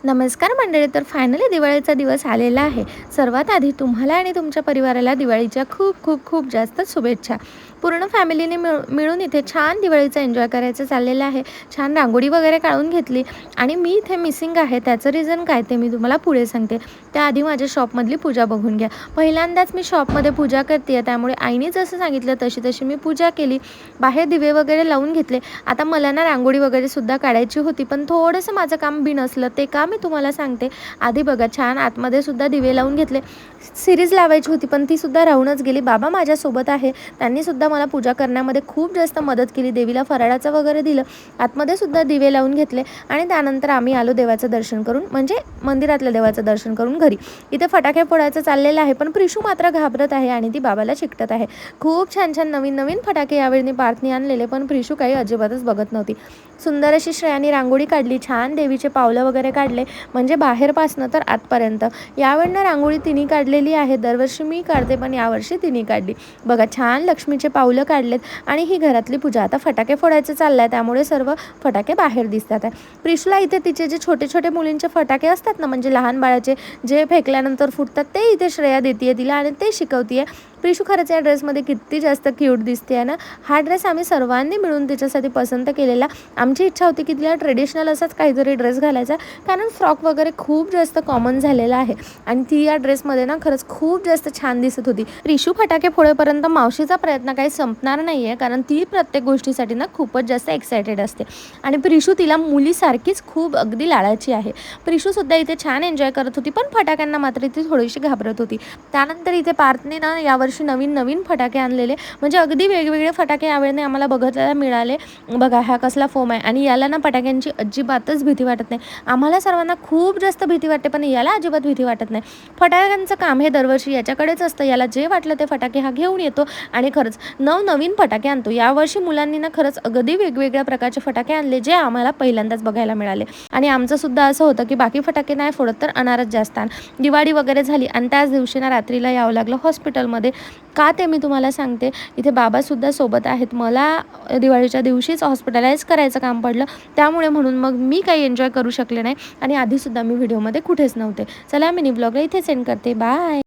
नमस्कार मंडळी. तर फायनली दिवाळीचा दिवस आलेला आहे. सर्वात आधी तुम्हाला आणि तुमच्या परिवाराला दिवाळीच्या खूप खूप खूप जास्त शुभेच्छा. पूर्ण फॅमिलीने मिळून इथे छान दिवाळीचा एन्जॉय करायचं चाललेलं आहे. छान रांगोळी वगैरे काढून घेतली आणि मी इथे मिसिंग आहे. त्याचं रिझन काय ते मी तुम्हाला पुढे सांगते. त्याआधी माझ्या शॉपमधली पूजा बघून घ्या. पहिल्यांदाच मी शॉपमध्ये पूजा करते आहे, त्यामुळे आईने जसं सांगितलं तशी तशी मी पूजा केली. बाहेर दिवे वगैरे लावून घेतले. आता मला ना रांगोळी वगैरे सुद्धा काढायची होती, पण थोडंसं माझं काम बिनसलं. ते काम मी तुम्हाला सांगते. आधी बघा, छान आतमध्ये सुद्धा दिवे लावून घेतले. सिरीज लावायची होती, पण ती सुद्धा राहूनच गेली. बाबा माझ्यासोबत आहे, त्यांनी सुद्धा मला पूजा करण्यामध्ये खूप जास्त मदत केली. देवीला फराळाचं वगैरे दिलं. आतमध्ये सुद्धा दिवे लावून घेतले आणि त्यानंतर आम्ही आलो देवाचं दर्शन करून, म्हणजे मंदिरातल्या देवाचं दर्शन करून घरी. इथे फटाके फोडायचं चाललेलं आहे, पण प्रिशू मात्र घाबरत आहे आणि ती बाबाला चिकटत आहे. खूप छान छान नवीन नवीन फटाके यावेळी पार्थनी आणलेले, पण प्रिशू काही अजिबातच बघत नव्हती. सुंदर अशी श्रेयानी रांगोळी काढली, छान देवीचे पावलं वगैरे काढले, म्हणजे बाहेरपासनं तर आतपर्यंत. यावेळेनं रांगोळी तिने काढलेली आहे. दरवर्षी मी काढते, पण यावर्षी तिने काढली. बघा, छान लक्ष्मीचे पावलं काढलेत आणि ही घरातली पूजा. आता फटाके फोडायचं चाललंय, त्यामुळे सर्व फटाके बाहेर दिसतात आहे. प्रिशूला इथे तिचे जे छोटे छोटे मुलींचे फटाके असतात ना, म्हणजे लहान बाळाचे जे फेकल्यानंतर फुटतात, ते इथे श्रेया देते तिला आणि ते शिकवते. प्रिशू खरंच या ड्रेसमध्ये किती जास्त क्यूट दिसते आहे ना. हा ड्रेस आम्ही सर्वांनी मिळून तिच्यासाठी पसंत केलेला. आमची इच्छा होती की तिला ट्रेडिशनल असाच काहीतरी ड्रेस घालायचा, कारण फ्रॉक वगैरे खूप जास्त कॉमन झालेला आहे आणि ती या ड्रेसमध्ये ना खरंच खूप जास्त छान दिसत होती. प्रिशू फटाके फोडेपर्यंत मावशीचा प्रयत्न काही संपणार नाही आहे, कारण ती प्रत्येक गोष्टीसाठी ना खूपच जास्त एक्सायटेड असते आणि प्रिशू तिला मुलीसारखीच खूप अगदी लाडाची आहे. प्रिशूसुद्धा इथे छान एन्जॉय करत होती, पण फटाक्यांना मात्र ती थोडीशी घाबरत होती. त्यानंतर इथे पार्थने ना यावर्षी नवीन नवीन फटाके आणलेले, म्हणजे अगदी वेगवेगळे फटाके यावेळी आम्हाला बघायला मिळाले. बघा, हा कसला फोम आहे आणि याला ना फटाक्यांची अजिबातच भीती वाटत नाही. आम्हाला सर्वांना खूप जास्त भीती वाटते, पण याला अजिबात भीती वाटत नाही. फटाक्यांचं काम हे दरवर्षी याच्याकडेच असतं. याला जे वाटलं ते फटाके हा घेऊन येतो आणि खरंच नवनवीन फटाके आणतो. यावर्षी मुलांनी ना खरंच अगदी वेगवेगळ्या प्रकारचे फटाके आणले, जे आम्हाला पहिल्यांदाच बघायला मिळाले. आणि आमचं सुद्धा असं होतं की बाकी फटाके नाही फोडत, तर अनारच जास्त आण. दिवाळी वगैरे झाली आणि त्याच दिवशी ना रात्रीला यावं लागलं हॉस्पिटलमध्ये. का ते मी तुम्हाला सांगते. इथे बाबासुद्धा सोबत आहेत. मला दिवाळीच्या दिवशीच हॉस्पिटलाइज करायचं काम पडलं, त्यामुळे म्हणून मग मी काही एन्जॉय करू शकले नाही आणि आधीसुद्धा मी व्हिडिओमध्ये कुठेच नव्हते. चला, मिनी ब्लॉगला इथे सेंड करते. बाय.